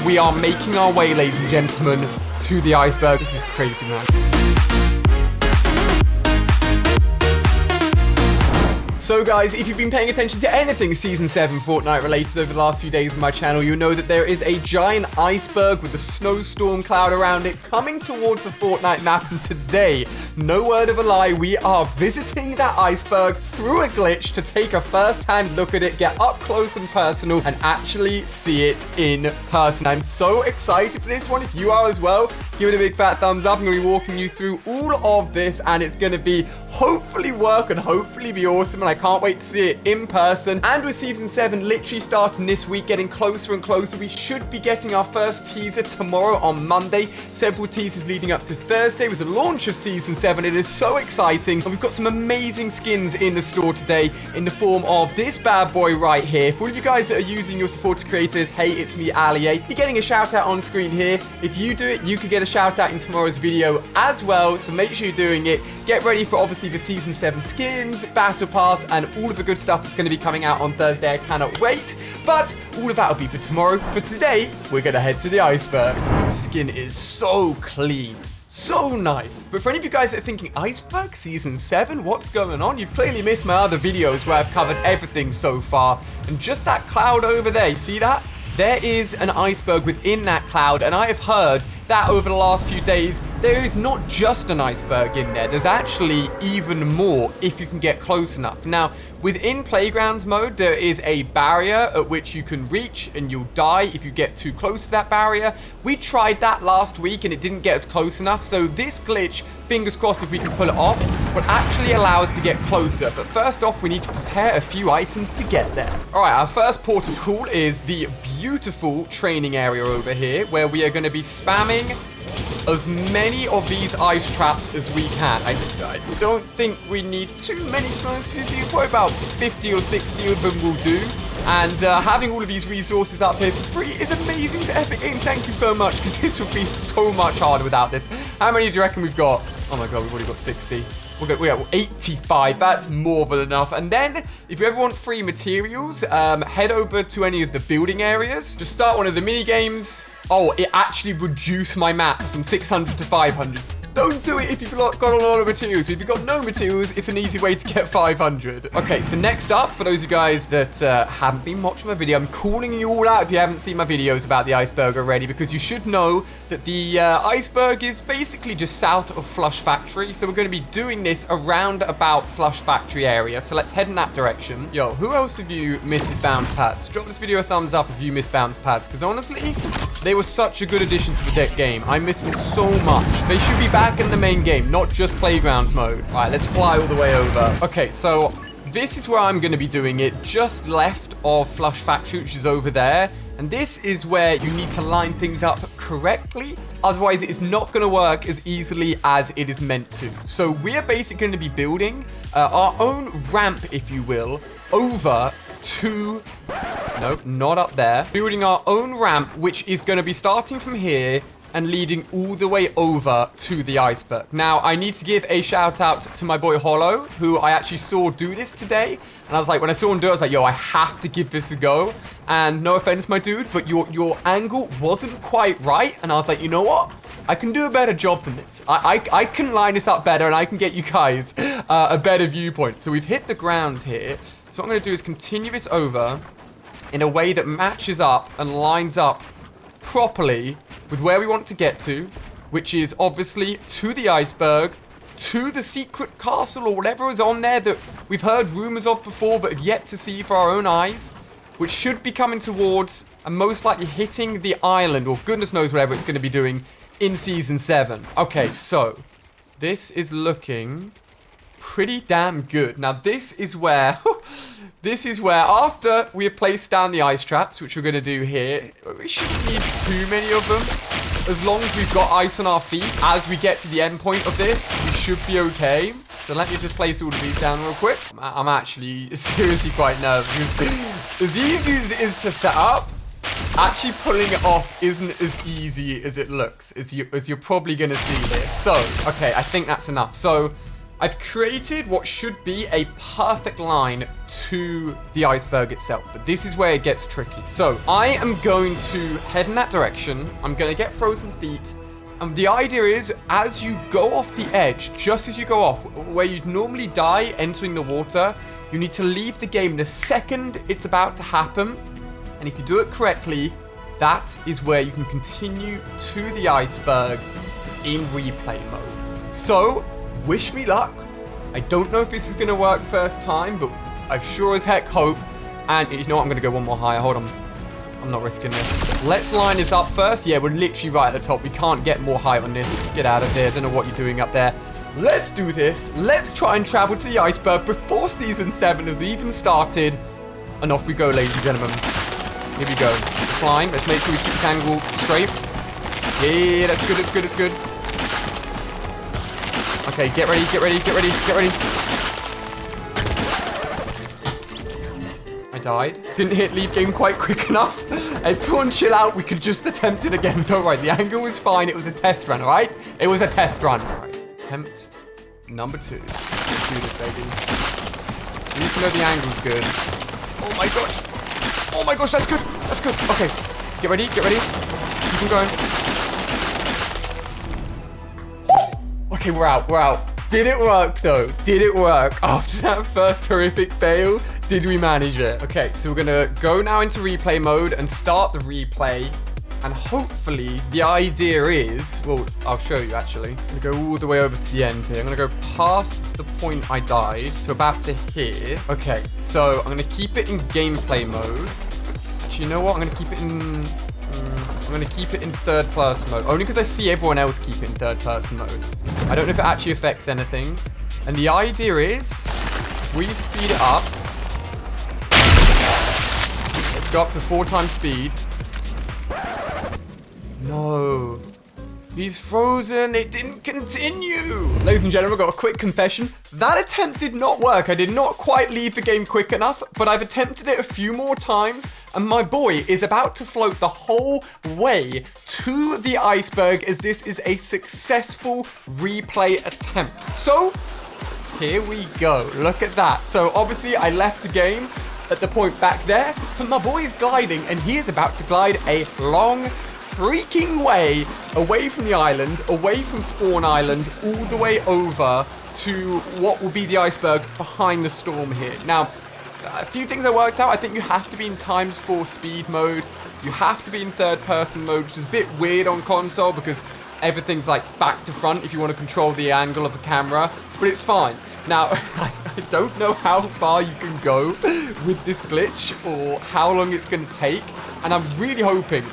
we are making our way, ladies and gentlemen, to the iceberg. This is crazy, man. So guys, if you've been paying attention to anything Season 7 Fortnite related over the last few days on my channel, you'll know that there is a giant iceberg with a snowstorm cloud around it coming towards the Fortnite map, and today, no word of a lie, we are visiting that iceberg through a glitch to take a first-hand look at it, get up close and personal, and actually see it in person. I'm so excited for this one. If you are as well, give it a big fat thumbs up. I'm going to be walking you through all of this, and it's going to be hopefully work and hopefully be awesome, and I can't wait to see it in person. And with Season 7 literally starting this week, getting closer and closer, we should be getting our first teaser tomorrow on Monday. Several teasers leading up to Thursday with the launch of Season 7. It is so exciting. And we've got some amazing skins in the store today in the form of this bad boy right here. For all of you guys that are using your supporter creators, hey, it's me, Ali. You're getting a shout out on screen here. If you do it, you could get a shout out in tomorrow's video as well. So make sure you're doing it. Get ready for obviously the Season 7 skins, Battle Pass, and all of the good stuff that's going to be coming out on Thursday. I cannot wait. But all of that will be for tomorrow. For today, we're going to head to the iceberg. The skin is so clean. So nice. But for any of you guys that are thinking, Iceberg Season 7? What's going on? You've clearly missed my other videos where I've covered everything so far. And just that cloud over there, you see that? There is an iceberg within that cloud, and I have heard that over the last few days, there is not just an iceberg in there. There's actually even more if you can get close enough. Now, within Playgrounds mode, there is a barrier at which you can reach and you'll die if you get too close to that barrier. We tried that last week and it didn't get us close enough. So this glitch, fingers crossed if we can pull it off, will actually allow us to get closer. But first off, we need to prepare a few items to get there. All right, our first port of call is the beautiful training area over here, where we are going to be spamming as many of these ice traps as we can. I don't think we need too many, to be honest with you. Probably about 50 or 60 of them will do. And having all of these resources up here for free is amazing to Epic Games. Thank you so much, because this would be so much harder without this. How many do you reckon we've got? Oh my god, we've already got 60. We got 85. That's more than enough. And then, if you ever want free materials, head over to any of the building areas. Just start one of the mini games. Oh, it actually reduced my mats from 600 to 500. Don't do it if you've got a lot of materials. If you've got no materials, it's an easy way to get 500. Okay, so next up, for those of you guys that haven't been watching my video, I'm calling you all out if you haven't seen my videos about the iceberg already, because you should know that the iceberg is basically just south of Flush Factory. So we're going to be doing this around about Flush Factory area. So let's head in that direction. Yo, who else of you misses bounce pads? Drop this video a thumbs up if you miss bounce pads, because honestly, they were such a good addition to the deck game. I miss them so much. They should be back in the main game, not just Playgrounds mode. All right, let's fly all the way over. Okay, so this is where I'm going to be doing it, just left of Flush Factory, which is over there. And this is where you need to line things up correctly. Otherwise, it is not going to work as easily as it is meant to. So we're basically going to be building our own ramp, if you will, over to... Nope, not up there. Building our own ramp, which is going to be starting from here and leading all the way over to the iceberg. Now, I need to give a shout out to my boy Hollow, who I actually saw do this today. And I was like, when I saw him do it, I was like, yo, I have to give this a go. And no offense, my dude, but your angle wasn't quite right. And I was like, you know what? I can do a better job than this. I can line this up better, and I can get you guys a better viewpoint. So we've hit the ground here. So what I'm going to do is continue this over in a way that matches up and lines up properly with where we want to get to, which is obviously to the iceberg, to the secret castle or whatever is on there that we've heard rumors of before but have yet to see for our own eyes, which should be coming towards and most likely hitting the island, or goodness knows whatever it's going to be doing in Season 7. Okay, so this is looking pretty damn good. Now this is where after we have placed down the ice traps, which we're going to do here, we shouldn't need too many of them. As long as we've got ice on our feet as we get to the end point of this, we should be okay. So let me just place all of these down real quick. I'm actually seriously quite nervous. As easy as it is to set up, actually pulling it off isn't as easy as it looks, as you're probably going to see here. So, okay, I think that's enough. So, I've created what should be a perfect line to the iceberg itself, but this is where it gets tricky. So I am going to head in that direction. I'm going to get frozen feet. And the idea is, as you go off the edge, just as you go off, where you'd normally die entering the water, you need to leave the game the second it's about to happen. And if you do it correctly, that is where you can continue to the iceberg in replay mode. So, wish me luck. I don't know if this is going to work first time, but I sure as heck hope. And you know what? I'm going to go one more higher. Hold on. I'm not risking this. Let's line this up first. Yeah, we're literally right at the top. We can't get more height on this. Get out of here. Don't know what you're doing up there. Let's do this. Let's try and travel to the iceberg before Season 7 has even started. And off we go, ladies and gentlemen. Here we go. Flying. Let's make sure we keep this angle straight. Yeah, that's good. That's good. That's good. Okay, get ready. Get ready. Get ready. Get ready. I died. Didn't hit leave game quite quick enough. Everyone chill out. We could just attempt it again. Don't worry. The angle was fine. It was a test run, all right? It was a test run. All right. Attempt number 2. Let's do this, baby. At least we know the angle's good. Oh my gosh. Oh my gosh, that's good. That's good. Okay. Get ready. Get ready. Keep on going. Okay, we're out. We're out. Did it work, though? Did it work? After that first horrific fail, did we manage it? Okay, so we're going to go now into replay mode and start the replay. And hopefully, the idea is... Well, I'll show you, actually. I'm going to go all the way over to the end here. I'm going to go past the point I died. So about to here. Okay, so I'm going to keep it in gameplay mode. Actually, you know what? I'm going to keep it in... I'm going to keep it in third person mode. Only because I see everyone else keep it in third person mode. I don't know if it actually affects anything. And the idea is... If we speed it up... Let's go up to 4 times speed. No. He's frozen. It didn't continue. Ladies and gentlemen, I've got a quick confession. That attempt did not work. I did not quite leave the game quick enough, but I've attempted it a few more times, and my boy is about to float the whole way to the iceberg as this is a successful replay attempt. So, here we go. Look at that. So, obviously, I left the game at the point back there, but my boy is gliding, and he is about to glide a long freaking way away from the island, away from Spawn Island, all the way over to what will be the iceberg behind the storm here. Now, a few things I worked out. I think you have to be in ×4 speed mode. You have to be in third person mode, which is a bit weird on console because everything's like back to front if you want to control the angle of a camera, but it's fine. Now, I don't know how far you can go with this glitch or how long it's going to take, and I'm really hoping.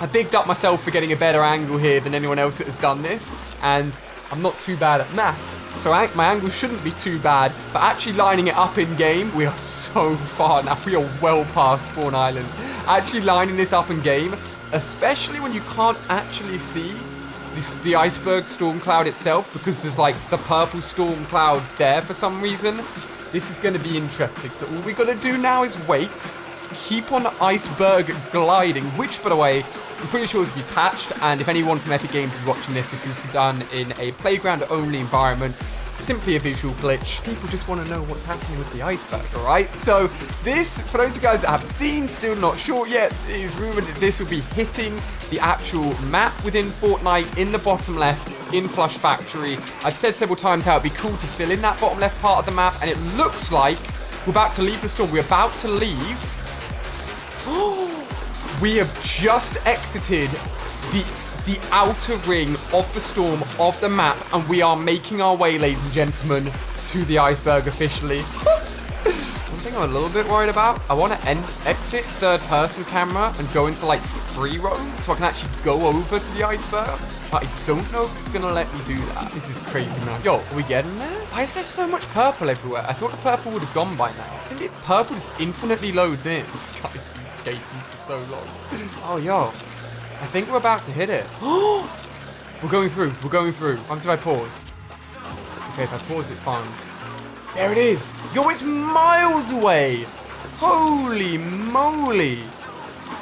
I bigged up myself for getting a better angle here than anyone else that has done this, and I'm not too bad at maths, so my angle shouldn't be too bad, but actually lining it up in game, we are so far now. We are well past Spawn Island. Actually lining this up in game, especially when you can't actually see the iceberg storm cloud itself, because there's like the purple storm cloud there for some reason. This is going to be interesting. So all we got to do now is wait, keep on iceberg gliding, which, by the way, I'm pretty sure is to be patched, and if anyone from Epic Games is watching this, this was done in a playground-only environment. Simply a visual glitch. People just want to know what's happening with the iceberg, alright? So this, for those of you guys that haven't seen, still not sure yet, it is rumored that this will be hitting the actual map within Fortnite in the bottom left in Flush Factory. I've said several times how it'd be cool to fill in that bottom left part of the map, and it looks like we're about to leave the storm. We're about to leave. We have just exited the outer ring of the storm of the map, and we are making our way, ladies and gentlemen, to the iceberg officially. One thing I'm a little bit worried about, I want to exit third person camera and go into like free roam so I can actually go over to the iceberg, but I don't know if it's going to let me do that. This is crazy, man. Yo, are we getting there? Why is there so much purple everywhere? I thought the purple would have gone by now. I think the purple just infinitely loads in. This guy's been skating for so long. Oh, yo. I think we're about to hit it. We're going through. We're going through. What happens if I pause? Okay, if I pause, it's fine. There it is. Yo, it's miles away. Holy moly.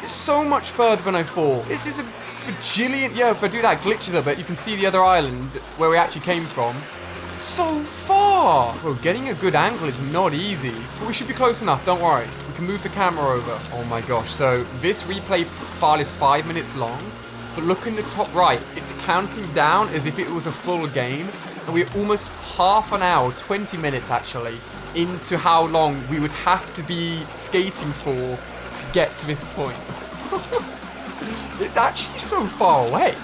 It's so much further than I thought. This is a bajillion. Yeah, if I do that glitches a bit, you can see the other island where we actually came from. so far. Bro, getting a good angle is not easy. But we should be close enough, don't worry. We can move the camera over. Oh my gosh. So this replay file is 5 minutes long. But look in the top right. It's counting down as if it was a full game. And we're almost half an hour, 20 minutes actually, into how long we would have to be skating for to get to this point. It's actually so far away.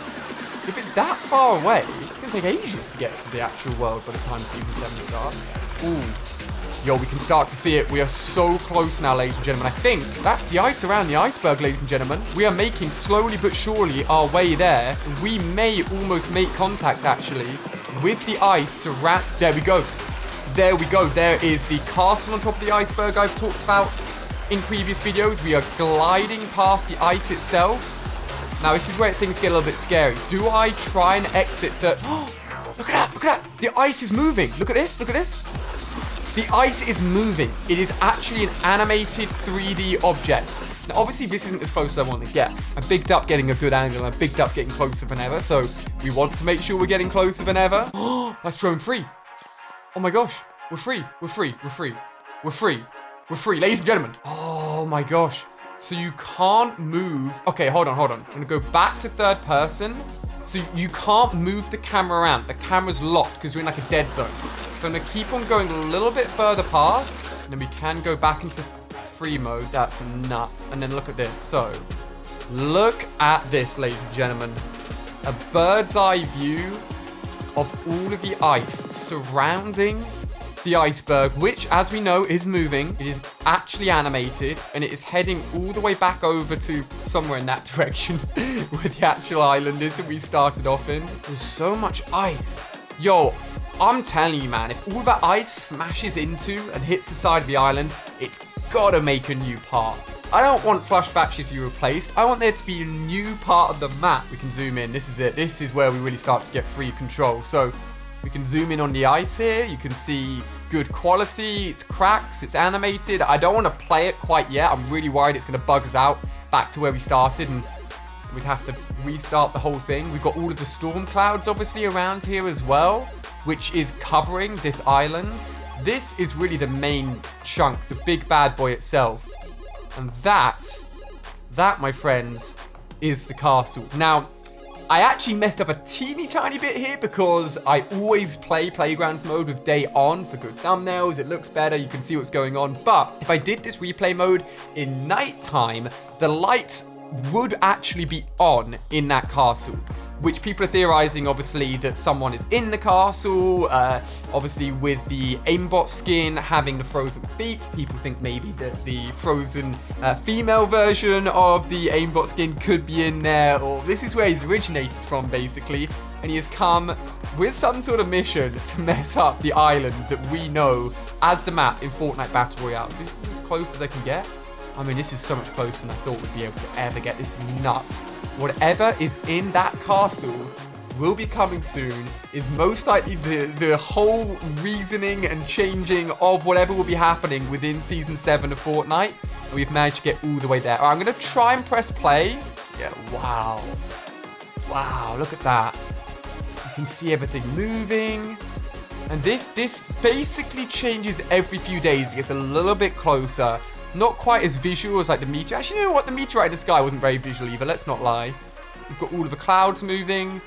If it's that far away, it's going to take ages to get to the actual world by the time Season 7 starts. Ooh. Yo, we can start to see it. We are so close now, ladies and gentlemen. I think that's the ice around the iceberg, ladies and gentlemen. We are making slowly but surely our way there. We may almost make contact, actually, with the ice around... There we go. There we go. There is the castle on top of the iceberg I've talked about in previous videos. We are gliding past the ice itself. Now, this is where things get a little bit scary. Do I try and exit the... Oh, look at that. Look at that. The ice is moving. Look at this. Look at this. The ice is moving. It is actually an animated 3D object. Now, obviously, this isn't as close as I want to get. I bigged up getting a good angle, and I bigged up getting closer than ever, so we want to make sure we're getting closer than ever. Oh, that's drone free. Oh my gosh. We're free. We're free. We're free. We're free. We're free. Ladies and gentlemen. Oh my gosh. So you can't move. Okay, hold on. I'm going to go back to third person. So you can't move the camera around. The camera's locked because you're in like a dead zone. So I'm going to keep on going a little bit further past. And then we can go back into free mode. That's nuts. And then look at this. So look at this, ladies and gentlemen. A bird's eye view of all of the ice surrounding the iceberg, which, as we know, is moving. It is actually animated, and it is heading all the way back over to somewhere in that direction where the actual island is that we started off in. There's so much ice. Yo, I'm telling you, man, if all that ice smashes into and hits the side of the island, it's gotta make a new part. I don't want Flush Factory to be replaced. I want there to be a new part of the map. We can zoom in. This is it. This is where we really start to get free control. So we can zoom in on the ice here. You can see good quality. It's cracks. It's animated. I don't want to play it quite yet. I'm really worried it's going to bug us out back to where we started, and we'd have to restart the whole thing. We've got all of the storm clouds, obviously, around here as well, which is covering this island. This is really the main chunk, the big bad boy itself. And that, my friends, is the castle. Now, I actually messed up a teeny tiny bit here because I always play Playgrounds mode with day on for good thumbnails. It looks better, you can see what's going on. But if I did this replay mode in nighttime, the lights would actually be on in that castle, which people are theorizing, obviously, that someone is in the castle. Obviously, with the aimbot skin having the frozen beak, people think maybe that the frozen female version of the aimbot skin could be in there, or this is where he's originated from, basically, and he has come with some sort of mission to mess up the island that we know as the map in Fortnite Battle Royale. So this is as close as I can get. I mean, this is so much closer than I thought we'd be able to ever get. This is nuts. Whatever is in that castle will be coming soon, is most likely the whole reasoning and changing of whatever will be happening within Season 7 of Fortnite. And we've managed to get all the way there. All right, I'm going to try and press play. Yeah, wow. Wow, look at that. You can see everything moving. And this basically changes every few days. It gets a little bit closer. Not quite as visual as like the meteor. Actually, you know what? The meteorite in the sky wasn't very visual either. Let's not lie. We've got all of the clouds moving.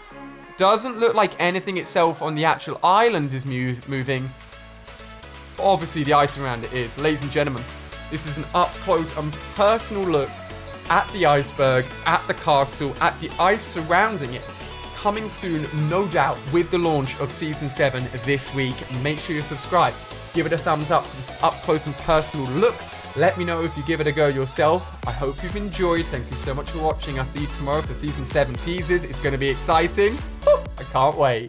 Doesn't look like anything itself on the actual island is moving. Obviously, the ice around it is. Ladies and gentlemen, this is an up-close and personal look at the iceberg, at the castle, at the ice surrounding it. Coming soon, no doubt, with the launch of Season 7 this week. Make sure you subscribe. Give it a thumbs up for this up-close and personal look. Let me know if you give it a go yourself. I hope you've enjoyed. Thank you so much for watching. I'll see you tomorrow for Season 7 teasers. It's going to be exciting. I can't wait.